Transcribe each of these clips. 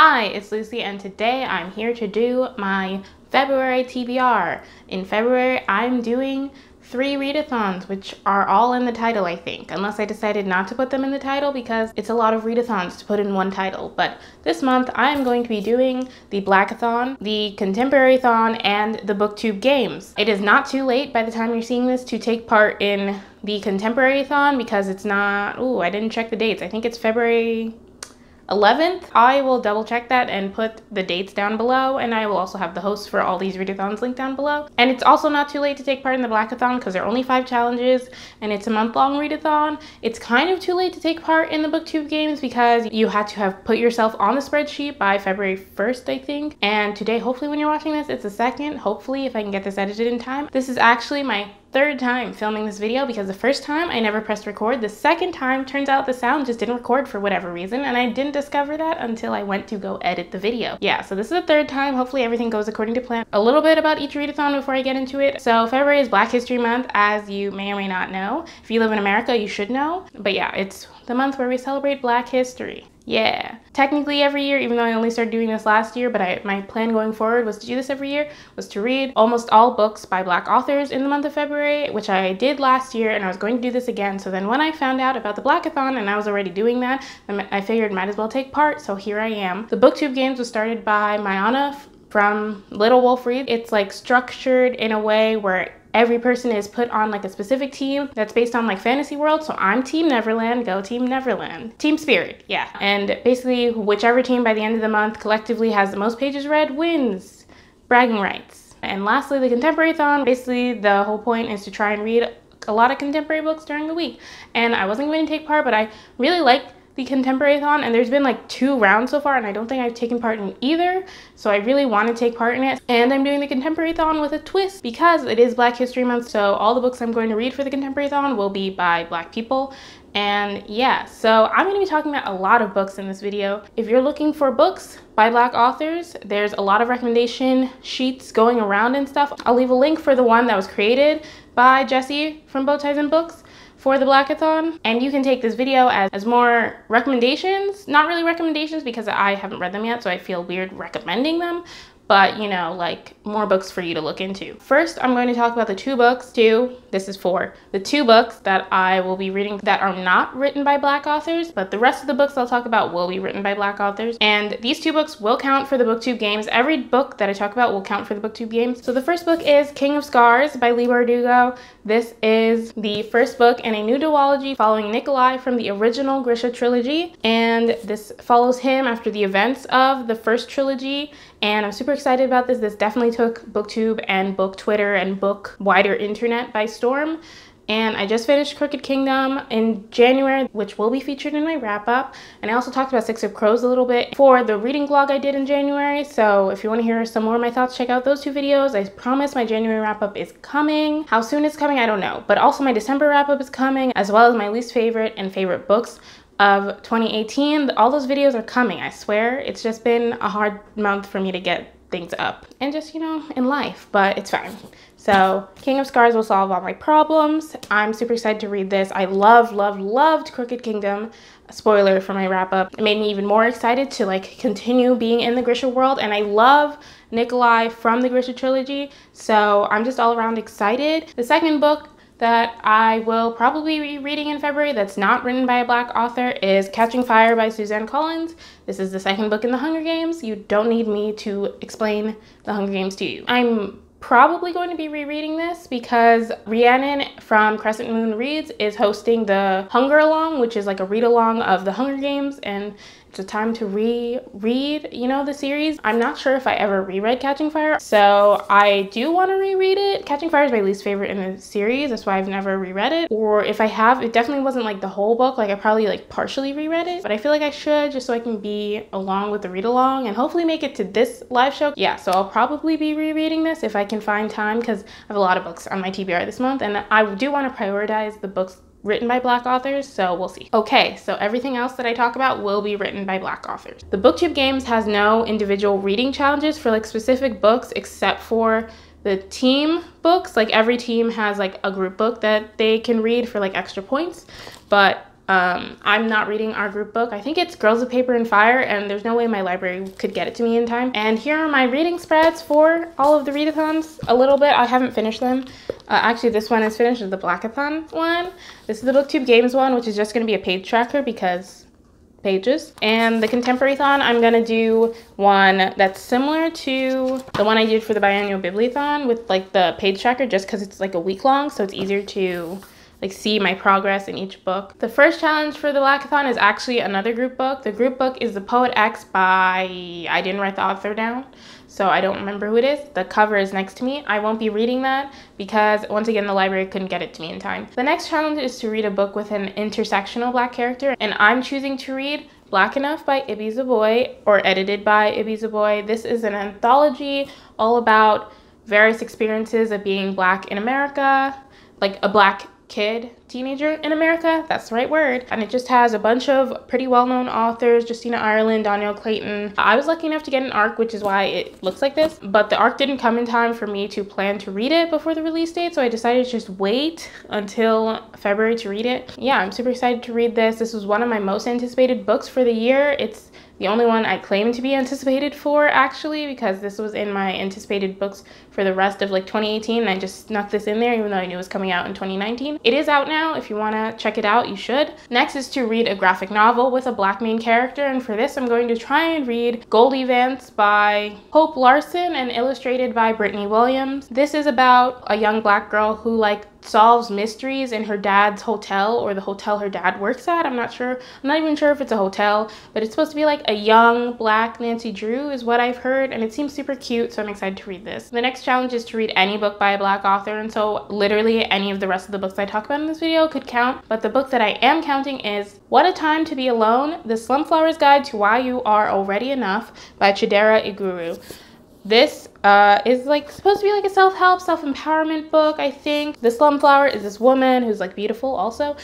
Hi, it's Lucy, and today I'm here to do my February TBR. In February, I'm doing 3 readathons, which are all in the title, I think, unless I decided not to put them in the title because it's a lot of readathons to put in one title. But this month, I am going to be doing the BlackAThon, the ContemporaryAthon, and the Booktube Games. It is not too late by the time you're seeing this to take part in the ContemporaryAthon because it's not, I didn't check the dates. I think it's February 11th. I will double check that and put the dates down below, and I will also have the hosts for all these readathons linked down below. And it's also not too late to take part in the BlackAThon because there are only 5 challenges and it's a month-long readathon. It's kind of too late to take part in the Booktube Games because you had to have put yourself on the spreadsheet by February 1st, I think. And today, hopefully when you're watching this, it's the 2nd. Hopefully, if I can get this edited in time. This is actually my 3rd time filming this video because the first time I never pressed record. The second time, turns out the sound just didn't record for whatever reason, and I didn't discover that until I went to go edit the video. Yeah, so this is the 3rd time. Hopefully everything goes according to plan. A little bit about each readathon before I get into it. So February is Black History Month, as you may or may not know. If you live in America, you should know. But yeah, it's the month where we celebrate Black history. Yeah, technically every year, even though I only started doing this last year, but my plan going forward was to do this every year, was to read almost all books by Black authors in the month of February, which I did last year, and I was going to do this again. So then when I found out about the BlackAThon and I was already doing that, I figured might as well take part, so here I am. The Booktube Games was started by Mayana from Little Wolf Reads. It's like structured in a way where every person is put on like a specific team that's based on like fantasy world. So I'm Team Neverland, go Team Neverland. Team Spirit, yeah. And basically whichever team by the end of the month collectively has the most pages read wins. Bragging rights. And lastly, the ContemporaryAthon. Basically the whole point is to try and read a lot of contemporary books during the week. And I wasn't going to take part, but I really like the ContemporaryAthon, and there's been like 2 rounds so far, and I don't think I've taken part in either, so I really want to take part in it. And I'm doing the ContemporaryAthon with a twist because it is Black History Month, so all the books I'm going to read for the ContemporaryAthon will be by Black people. And yeah, so I'm going to be talking about a lot of books in this video. If you're looking for books by Black authors, there's a lot of recommendation sheets going around and stuff. I'll leave a link for the one that was created by Jesse from Bow Ties and Books for the BlackAThon, and you can take this video as more recommendations. Not really recommendations because I haven't read them yet, so I feel weird recommending them, but you know, like more books for you to look into. First, I'm going to talk about the 2 books, this is 4, the 2 books that I will be reading that are not written by Black authors, but the rest of the books I'll talk about will be written by Black authors. And these 2 books will count for the Booktube Games. Every book that I talk about will count for the Booktube Games. So the first book is King of Scars by Leigh Bardugo. This is the first book in a new duology following Nikolai from the original Grisha trilogy, and this follows him after the events of the first trilogy. And I'm super excited about this. This definitely took Booktube and book Twitter and book wider internet by storm. And I just finished Crooked Kingdom in January, which will be featured in my wrap-up. And I also talked about Six of Crows a little bit for the reading vlog I did in January. So if you want to hear some more of my thoughts, check out those 2 videos. I promise my January wrap-up is coming. How soon it's coming, I don't know. But also my December wrap-up is coming, as well as my least favorite and favorite books of 2018. All those videos are coming, I swear. It's just been a hard month for me to get things up, and just, you know, in life, but it's fine. So King of Scars will solve all my problems. I'm super excited to read this. I loved Crooked Kingdom. Spoiler for my wrap up. It made me even more excited to like continue being in the Grisha world, and I love Nikolai from the Grisha trilogy, so I'm just all around excited. The second book that I will probably be reading in February that's not written by a Black author is Catching Fire by Suzanne Collins. This is the 2nd book in the Hunger Games. You don't need me to explain the Hunger Games to you. I'm probably going to be rereading this because Rhiannon from Crescent Moon Reads is hosting the Hunger Along, which is like a read-along of the Hunger Games, and it's a time to reread, you know, the series. I'm not sure if I ever reread Catching Fire, so I do want to reread it. Catching Fire is my least favorite in the series, that's why I've never reread it. Or if I have, it definitely wasn't like the whole book, like I probably like partially reread it, but I feel like I should, just so I can be along with the read-along and hopefully make it to this live show. Yeah, so I'll probably be rereading this if I can find time, because I have a lot of books on my TBR this month, and I do want to prioritize the books written by Black authors, so we'll see. Okay, so everything else that I talk about will be written by Black authors. The Booktube Games has no individual reading challenges for like specific books except for the team books. Like every team has like a group book that they can read for like extra points, but I'm not reading our group book. I think it's Girls of Paper and Fire, and there's no way my library could get it to me in time. And here are my reading spreads for all of the readathons. A little bit, I haven't finished them. Actually, this one is finished, the BlackAThon one. This is the Booktube Games one, which is just gonna be a page tracker because pages. And the ContemporaryAthon, I'm gonna do one that's similar to the one I did for the biannual Bibliothon with like the page tracker, just because it's like a week long, so it's easier to like see my progress in each book. The first challenge for the BlackAthon is actually another group book. The group book is The Poet X by, I didn't write the author down, so I don't remember who it is. The cover is next to me. I won't be reading that because once again, the library couldn't get it to me in time. The next challenge is to read a book with an intersectional Black character, and I'm choosing to read Black Enough by Ibi Zoboi, or edited by Ibi Zoboi. This is an anthology all about various experiences of being Black in America, like a Black kid, teenager in America, that's the right word. And it just has a bunch of pretty well-known authors, Justina Ireland, Danielle Clayton. I was lucky enough to get an ARC, which is why it looks like this, but the ARC didn't come in time for me to plan to read it before the release date, so I decided to just wait until February to read it. Yeah, I'm super excited to read this. This was one of my most anticipated books for the year. It's the only one I claim to be anticipated for, actually, because this was in my anticipated books for the rest of like 2018, and I just snuck this in there even though I knew it was coming out in 2019. It is out now. If you want to check it out, you should. Next is to read a graphic novel with a Black main character, and for this I'm going to try and read Goldie Vance by Hope Larson and illustrated by Brittany Williams. This is about a young Black girl who like solves mysteries in her dad's hotel, or the hotel her dad works at. I'm not even sure if it's a hotel, but it's supposed to be like a young Black Nancy Drew is what I've heard, and it seems super cute, so I'm excited to read this. The next challenge is to read any book by a Black author, and so literally any of the rest of the books I talk about in this video could count, but the book that I am counting is What a Time to Be Alone, The Slumflower's Guide to Why You Are Already Enough by Chidera Iguru. This is like supposed to be like a self-help, self-empowerment book, I think. The Slumflower is this woman who's like beautiful also.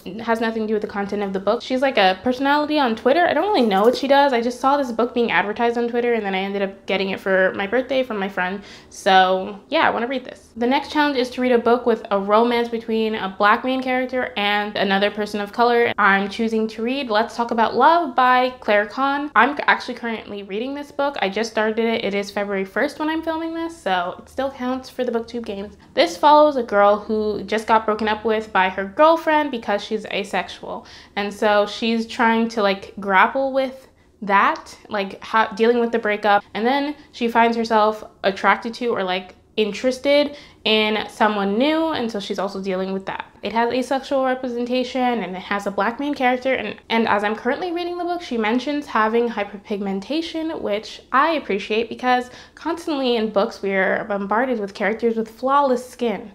It has nothing to do with the content of the book. She's like a personality on Twitter. I don't really know what she does. I just saw this book being advertised on Twitter, and then I ended up getting it for my birthday from my friend. So yeah, I want to read this. The next challenge is to read a book with a romance between a Black main character and another person of color. I'm choosing to read Let's Talk About Love by Claire Kahn. I'm actually currently reading this book. I just started it. It is February 1st when I'm filming this, so it still counts for the Booktube Games. This follows a girl who just got broken up with by her girlfriend because she's asexual, and so she's trying to like grapple with that, like dealing with the breakup, and then she finds herself attracted to or like interested in someone new, and so she's also dealing with that. It has asexual representation, and it has a Black main character, and as I'm currently reading the book, she mentions having hyperpigmentation, which I appreciate because constantly in books we are bombarded with characters with flawless skin,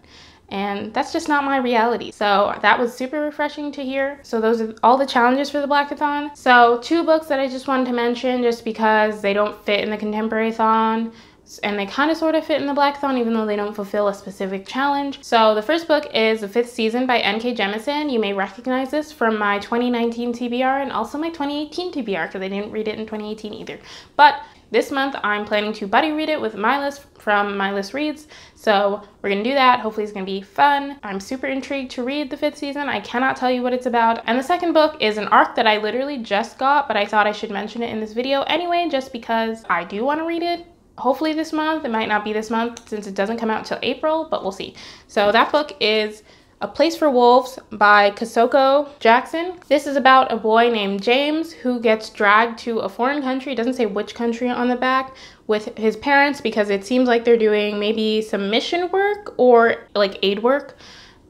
and that's just not my reality. So that was super refreshing to hear. So those are all the challenges for the BlackAthon. So 2 books that I just wanted to mention just because they don't fit in the ContemporaryAthon, and they kind of sort of fit in the BlackAthon even though they don't fulfill a specific challenge. So the first book is The Fifth Season by N.K. Jemisin. You may recognize this from my 2019 TBR and also my 2018 TBR because I didn't read it in 2018 either. But this month I'm planning to buddy read it with Mylist from LucieReads. So we're gonna do that. Hopefully it's gonna be fun. I'm super intrigued to read The Fifth Season. I cannot tell you what it's about. And the second book is an ARC that I literally just got, but I thought I should mention it in this video anyway, just because I do want to read it. Hopefully this month. It might not be this month since it doesn't come out until April, but we'll see. So that book is A Place for Wolves by Kosoko Jackson. This is about a boy named James who gets dragged to a foreign country, it doesn't say which country on the back, with his parents because it seems like they're doing maybe some mission work or like aid work,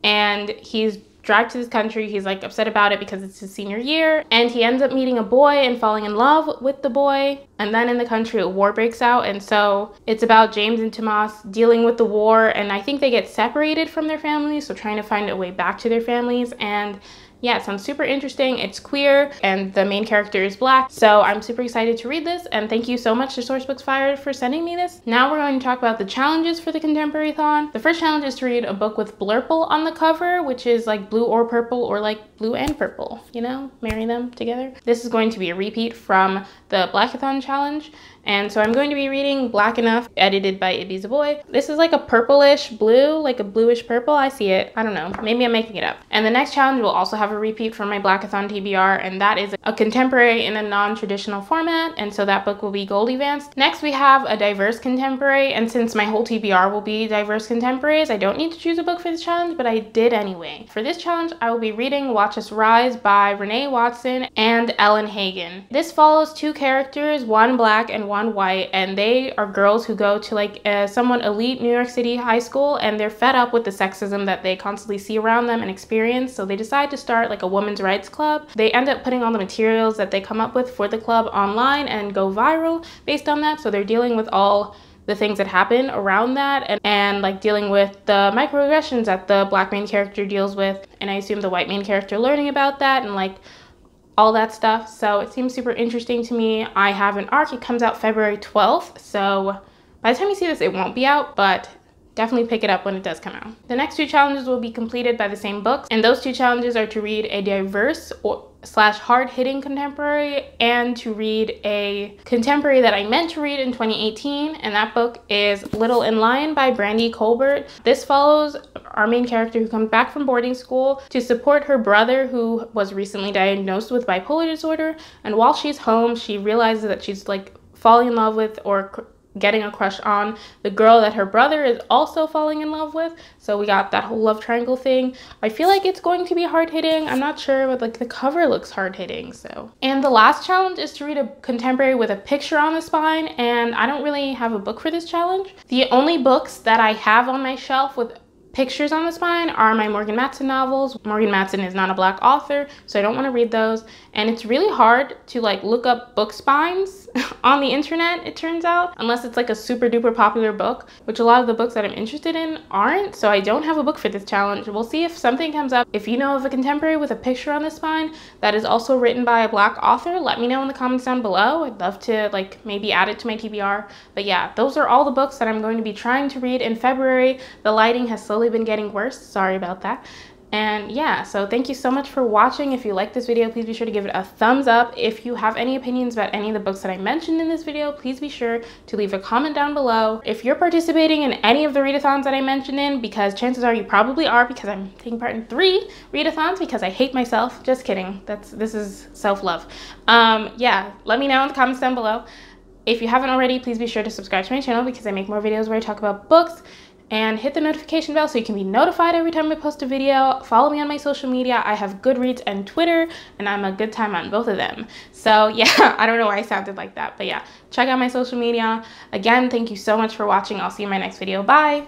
and he's dragged to this country. He's like upset about it because it's his senior year, and he ends up meeting a boy and falling in love with the boy, and then in the country a war breaks out, and so it's about James and Tomas dealing with the war, and I think they get separated from their families, so trying to find a way back to their families. And yeah, it sounds super interesting. It's queer and the main character is Black, so I'm super excited to read this, and thank you so much to Sourcebooks Fire for sending me this. Now we're going to talk about the challenges for the ContemporaryAthon. The first challenge is to read a book with blurple on the cover, which is like blue or purple, or like blue and purple, you know, marry them together. This is going to be a repeat from the BlackAthon challenge, and so I'm going to be reading Black Enough, edited by Ibi Zoboi. This is like a purplish blue, like a bluish purple. I see it. I don't know. Maybe I'm making it up. And the next challenge will also have have a repeat from my BlackAthon TBR, and that is a contemporary in a non-traditional format, and so that book will be Gold Advanced. Next, we have a diverse contemporary, and since my whole TBR will be diverse contemporaries, I don't need to choose a book for this challenge, but I did anyway. For this challenge, I will be reading Watch Us Rise by Renee Watson and Ellen Hagen. This follows two characters, one black and one white, and they are girls who go to like a somewhat elite New York City high school, and they're fed up with the sexism that they constantly see around them and experience, so they decide to start like a women's rights club. They end up putting all the materials that they come up with for the club online and go viral based on that, so they're dealing with all the things that happen around that and like dealing with the microaggressions that the black main character deals with, and I assume the white main character learning about that and like all that stuff. So it seems super interesting to me. I have an arc. It comes out February 12th, so by the time you see this, it won't be out, but definitely pick it up when it does come out. The next two challenges will be completed by the same books, and those two challenges are to read a diverse slash hard-hitting contemporary and to read a contemporary that I meant to read in 2018, and that book is Little and Lion by Brandy Colbert. This follows our main character who comes back from boarding school to support her brother who was recently diagnosed with bipolar disorder, and while she's home, she realizes that she's like falling in love with or getting a crush on the girl that her brother is also falling in love with. So we got that whole love triangle thing. I feel like it's going to be hard-hitting. I'm not sure, but like the cover looks hard-hitting. So, and the last challenge is to read a contemporary with a picture on the spine, and I don't really have a book for this challenge. The only books that I have on my shelf with pictures on the spine are my Morgan Matson novels. Morgan Matson is not a black author, so I don't want to read those. And it's really hard to like look up book spines on the internet, it turns out, unless it's like a super duper popular book, which a lot of the books that I'm interested in aren't. So I don't have a book for this challenge. We'll see if something comes up. If you know of a contemporary with a picture on the spine that is also written by a black author, let me know in the comments down below. I'd love to like maybe add it to my TBR. But yeah, those are all the books that I'm going to be trying to read in February. The lighting has slowly been getting worse, sorry about that. And yeah, so thank you so much for watching. If you like this video, please be sure to give it a thumbs up. If you have any opinions about any of the books that I mentioned in this video, please be sure to leave a comment down below. If you're participating in any of the readathons that I mentioned in, because chances are you probably are, because I'm taking part in 3 readathons because I hate myself. Just kidding, this is self-love. Yeah, let me know in the comments down below. If you haven't already, please be sure to subscribe to my channel because I make more videos where I talk about books, and hit the notification bell so you can be notified every time I post a video. Follow me on my social media. I have Goodreads and Twitter, and I'm a good time on both of them. So yeah, I don't know why I sounded like that, but yeah, check out my social media. Again, thank you so much for watching. I'll see you in my next video. Bye!